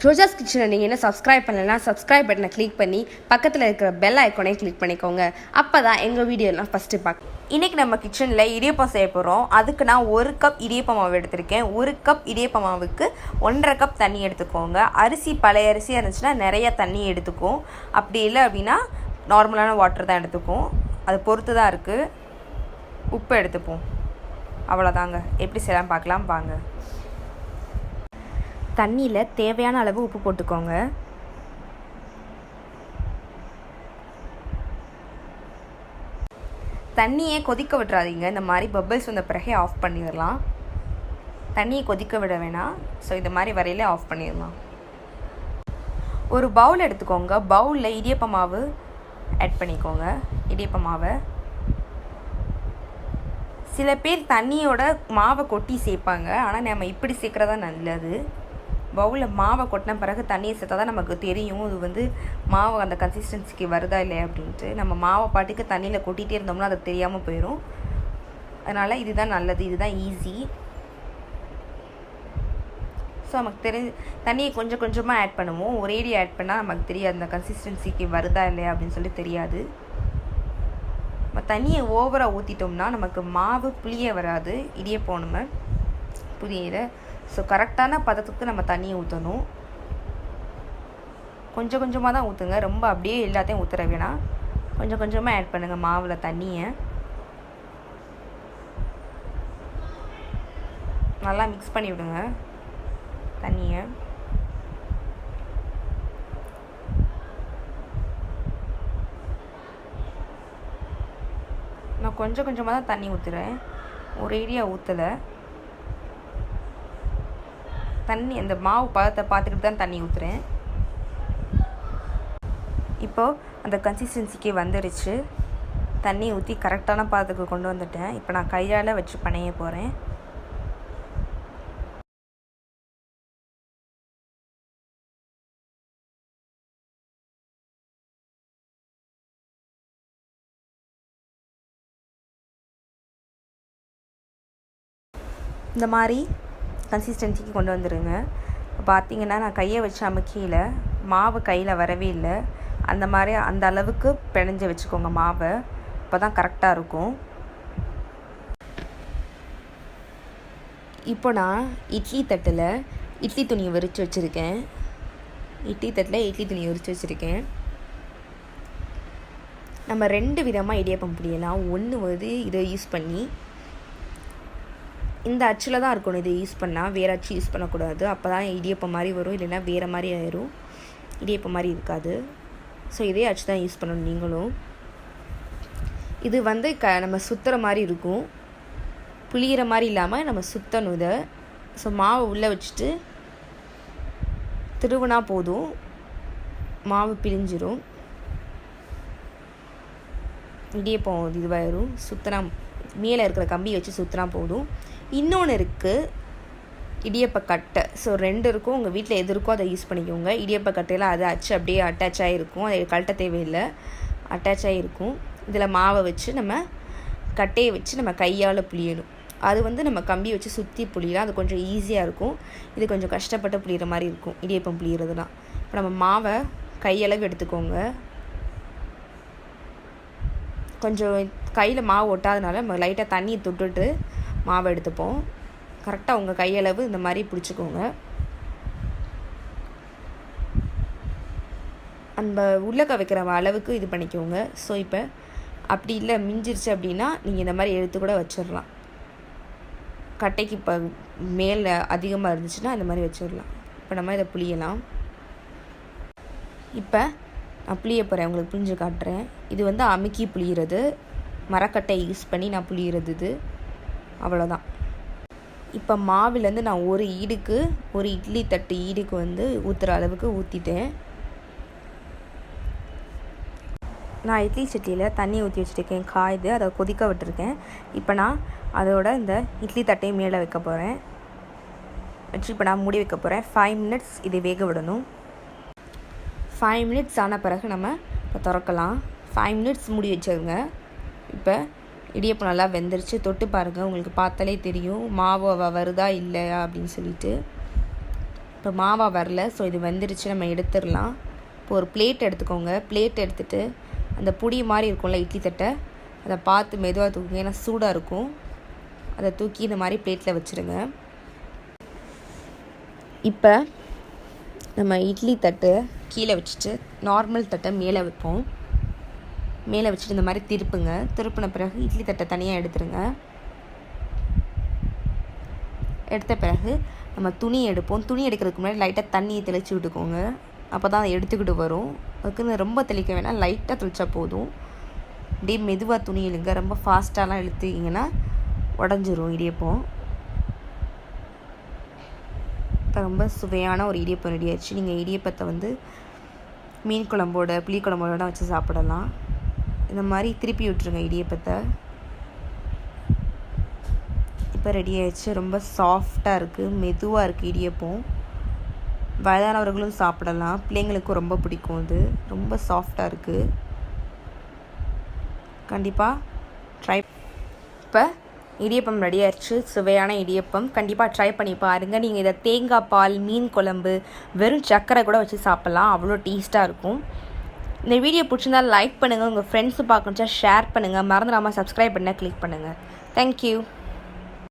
ரோஜாஸ் கிச்சனை நீங்கள் என்ன சப்ஸ்கிரைப் பண்ணலைன்னா சப்ஸ்கிரைப் பட்டனை கிளிக் பண்ணி பக்கத்தில் இருக்கிற பெல் ஐக்கானே கிளிக் பண்ணிக்கோங்க. அப்போ தான் எங்கள் வீடியோலாம் ஃபஸ்ட்டு பார்க்க. இன்றைக்கி நம்ம கிச்சனில் இடியப்பம் செய்ய போகிறோம். அதுக்கு நான் 1 கப் இடியப்ப மாவு எடுத்திருக்கேன். 1 கப் இடியப்ப மாவுக்கு 1.5 கப் தண்ணி எடுத்துக்கோங்க. அரிசி பழைய அரிசியாக இருந்துச்சுன்னா நிறையா தண்ணி எடுத்துக்கும். அப்படி இல்லை அப்படின்னா நார்மலான வாட்டர் தான் எடுத்துக்கும். அது பொறுத்து தான் இருக்குது. உப்பு எடுத்துப்போம். அவ்வளோதாங்க. எப்படி செய்யலாம் பார்க்கலாம் வாங்க. தண்ணியில் தேவையான அளவு உப்பு போட்டுக்கோங்க. தண்ணியை கொதிக்க விட்டுறாதீங்க. இந்த மாதிரி பபிள்ஸ் வந்த பிறகு ஆஃப் பண்ணிடலாம். தண்ணியை கொதிக்க விட வேணாம். ஸோ இந்த மாதிரி வரையில ஆஃப் பண்ணிடலாம். ஒரு பவுல் எடுத்துக்கோங்க. பவுலில் இடியப்ப மாவு ஆட் பண்ணிக்கோங்க. இடியப்ப மாவை சில பேர் தண்ணியோட மாவை கொட்டி சேர்ப்பாங்க. ஆனால் நம்ம இப்படி சேர்க்குறதா நல்லது. பவுலில் மாவை கொட்டின பிறகு தண்ணியை சேர்த்தா தான் நமக்கு தெரியும் இது மாவு அந்த கன்சிஸ்டன்சிக்கு வருதா இல்லையா அப்படின்ட்டு. நம்ம மாவை பாட்டுக்கு தண்ணியில் கொட்டிகிட்டே இருந்தோம்னா அது தெரியாமல் போயிடும். அதனால் இதுதான் நல்லது, இதுதான் ஈஸி. ஸோ நமக்கு தண்ணியை கொஞ்சம் கொஞ்சமாக ஆட் பண்ணுவோம். ஒரேடி ஆட் பண்ணால் நமக்கு தெரியாது அந்த கன்சிஸ்டன்சிக்கு வருதா இல்லையா அப்படின்னு சொல்லி தெரியாது. நம்ம தண்ணியை ஓவராக ஊற்றிட்டோம்னா நமக்கு மாவு புளிய வராது. இடியப்பம் நம்ம புளியிற. ஸோ கரெக்டான பதத்துக்கு நம்ம தண்ணியை ஊற்றணும். கொஞ்சம் கொஞ்சமாக தான் ஊற்றுங்க. ரொம்ப அப்படியே எல்லாத்தையும் ஊற்றுற வேணாம். கொஞ்சம் கொஞ்சமாக ஆட் பண்ணுங்கள் மாவில் தண்ணியை. நல்லா மிக்ஸ் பண்ணி விடுங்க தண்ணியை. நான் கொஞ்சம் கொஞ்சமாக தான் தண்ணி ஊற்றுறேன். ஒரேடியாக ஊற்றலை. தண்ணி அந்த மாவு பதத்தை பார்த்துக்கிட்டு தான் தண்ணி ஊற்றுறேன். இப்போது அந்த கன்சிஸ்டன்சிக்கு வந்துடுச்சு. தண்ணி ஊற்றி கரெக்டான பதத்துக்கு கொண்டு வந்துட்டேன். இப்போ நான் கையால் வச்சு பனைய போகிறேன். இந்த மாதிரி கன்சிஸ்டன்சிக்கு கொண்டு வந்துடுங்க. இப்போ பார்த்தீங்கன்னா நான் கையை வச்சு அமுக்கியில் மாவு கையில் வரவே இல்லை. அந்த மாதிரி அந்த அளவுக்கு பிணைஞ்சு வச்சுக்கோங்க மாவை. அப்போ தான் கரெக்டாக இருக்கும். இப்போ நான் இட்லி தட்டில் இட்லி துணியை விரித்து வச்சுருக்கேன். நம்ம 2 விதமாக இடியப்பம் புளியலாம். ஒன்று இதை யூஸ் பண்ணி இந்த அச்சில் தான் இருக்கணும். இதை யூஸ் பண்ணால் வேறு அச்சு யூஸ் பண்ணக்கூடாது. அப்போ தான் இடியப்பம் மாதிரி வரும். இல்லைன்னா வேறு மாதிரி ஆயிரும். இடியப்பம் மாதிரி இருக்காது. ஸோ இதே அச்சு தான் யூஸ் பண்ணணும் நீங்களும். இது நம்ம சுற்றுற மாதிரி இருக்கும். புளியிற மாதிரி இல்லாமல் நம்ம சுற்றணும் இதை. ஸோ மாவு உள்ளே வச்சுட்டு திருவுனா போதும். மாவு பிழிஞ்சிரும். இடியப்பம் இதுவாயிரும். சுற்றினா மேலே இருக்கிற கம்பியை வச்சு சுற்றினா போதும். இன்னொன்று இருக்குது இடியப்ப கட்டை. ஸோ 2 இருக்கும். உங்கள் வீட்டில் எது இருக்கோ அதை யூஸ் பண்ணிக்கோங்க. இடியப்ப கட்டையில் அது அச்சு அப்படியே அட்டாச் ஆகிருக்கும். அதை கழட்ட தேவையில்லை. அட்டாச் ஆகிருக்கும். இதில் மாவை வச்சு நம்ம கட்டையை வச்சு நம்ம கையால் புளியணும். அது நம்ம கம்பியை வச்சு சுற்றி புளியலாம். அது கொஞ்சம் ஈஸியாக இருக்கும். இது கொஞ்சம் கஷ்டப்பட்டு புளியிற மாதிரி இருக்கும் இடியப்பம் புளியறதுலாம். இப்போ நம்ம மாவை கையளவு எடுத்துக்கோங்க. கொஞ்சம் கையில் மாவு ஒட்டாதனால நம்ம லைட்டாக தண்ணியை தொட்டுட்டு மாவை எடுத்துப்போம். கரெக்டாக உங்கள் கையளவு இந்த மாதிரி பிடிச்சிக்கோங்க. அந்த உள்ளக்க வைக்கிற அளவுக்கு இது பண்ணிக்கோங்க. ஸோ இப்போ அப்படி இல்லை மிஞ்சிருச்சு அப்படின்னா நீங்கள் இந்த மாதிரி எடுத்து கூட வச்சிடலாம். கட்டைக்கு இப்போ மேலே அதிகமாக இருந்துச்சுன்னா இந்த மாதிரி வச்சிடலாம். இப்போ நம்ம இதை புளியலாம். இப்போ நான் புளிய போகிறேன். உங்களுக்கு புளிஞ்சு காட்டுறேன். இது அமுக்கி புளியிறது. மரக்கட்டை யூஸ் பண்ணி நான் புளியிறது இது. அவ்வளோதான். இப்போ மாவிலேருந்து நான் ஒரு இட்லி தட்டு ஈடுக்கு ஊற்றுற அளவுக்கு ஊற்றிட்டேன். நான் இட்லி சட்டியில் தண்ணி ஊற்றி வச்சுருக்கேன். காயுது. அதை கொதிக்க விட்டுருக்கேன். இப்போ நான் அதோட இந்த இட்லி தட்டையும் மேலே வைக்க போகிறேன். வச்சு இப்போ நான் மூடி வைக்க போகிறேன். 5 மினிட்ஸ் இதை வேக விடணும். 5 மினிட்ஸ் ஆன பிறகு நம்ம இப்போ திறக்கலாம். 5 மினிட்ஸ் மூடி வச்சுருங்க. இப்போ இடியப்பம் நல்லா வெந்துருச்சு. தொட்டு பாருங்கள். உங்களுக்கு பார்த்தாலே தெரியும் மாவு வருதா இல்லையா அப்படின்னு சொல்லிட்டு. இப்போ மாவா வரல. ஸோ இது வெந்துருச்சு, நம்ம எடுத்துடலாம். இப்போ ஒரு பிளேட் எடுத்துக்கோங்க. பிளேட் எடுத்துகிட்டு அந்த புடி மாதிரி இருக்கும்ல இட்லி தட்டை, அதை பார்த்து மெதுவாக தூக்குங்க, ஏன்னா சூடாக இருக்கும். அதை தூக்கி இந்த மாதிரி பிளேட்டில் வச்சுருங்க. இப்போ நம்ம இட்லி தட்டை கீழே வச்சுட்டு நார்மல் தட்டை மேலே வைப்போம். மேலே வச்சுட்டு இந்த மாதிரி திருப்புங்க. திருப்பின பிறகு இட்லி தட்டை தனியாக எடுத்துருங்க. எடுத்த பிறகு நம்ம துணி எடுப்போம். துணி எடுக்கிறதுக்கு முன்னாடி லைட்டாக தண்ணியை தெளித்து விட்டுக்கோங்க. அப்போ தான் அதை எடுத்துக்கிட்டு வரும். அதுக்குன்னு ரொம்ப தெளிக்க வேணாம், லைட்டாக தெளித்தா போதும். அப்படியே மெதுவாக துணி இழுங்க. ரொம்ப ஃபாஸ்ட்டாலாம் இழுத்துக்கிங்கன்னா உடஞ்சிரும் இடியப்பம். இப்போ ரொம்ப சுவையான ஒரு இடியப்பம் ரெடி ஆயிடுச்சு. நீங்கள் இடியப்பத்தை மீன் குழம்போட புளிக்குழம்போட வச்சு சாப்பிடலாம். இந்த மாதிரி திருப்பி விட்டுருங்க இடியப்பத்தை. இப்போ ரெடி ஆயிடுச்சு. ரொம்ப சாஃப்டாக இருக்குது, மெதுவாக இருக்குது இடியப்பம். வயதானவர்களும் சாப்பிடலாம், பிள்ளைங்களுக்கும் ரொம்ப பிடிக்கும். இது ரொம்ப சாஃப்டாக இருக்குது. கண்டிப்பாக ட்ரை. இப்போ இடியப்பம் ரெடி ஆயிடுச்சு, சுவையான இடியப்பம். கண்டிப்பாக ட்ரை பண்ணி பாருங்கள். நீங்கள் இதை தேங்காய் பால், மீன் குழம்பு, வெறும் சர்க்கரை கூட வச்சு சாப்பிட்லாம். அவ்வளோ டேஸ்ட்டாக இருக்கும். இந்த வீடியோ பிடிச்சிருந்தால் லைக் பண்ணுங்கள். உங்கள் ஃப்ரெண்ட்ஸு பார்க்கணுச்சா ஷேர் பண்ணுங்கள். மறந்துடாமல் சப்ஸ்கிரைப் பண்ண கிளிக் பண்ணுங்கள். தேங்க்யூ.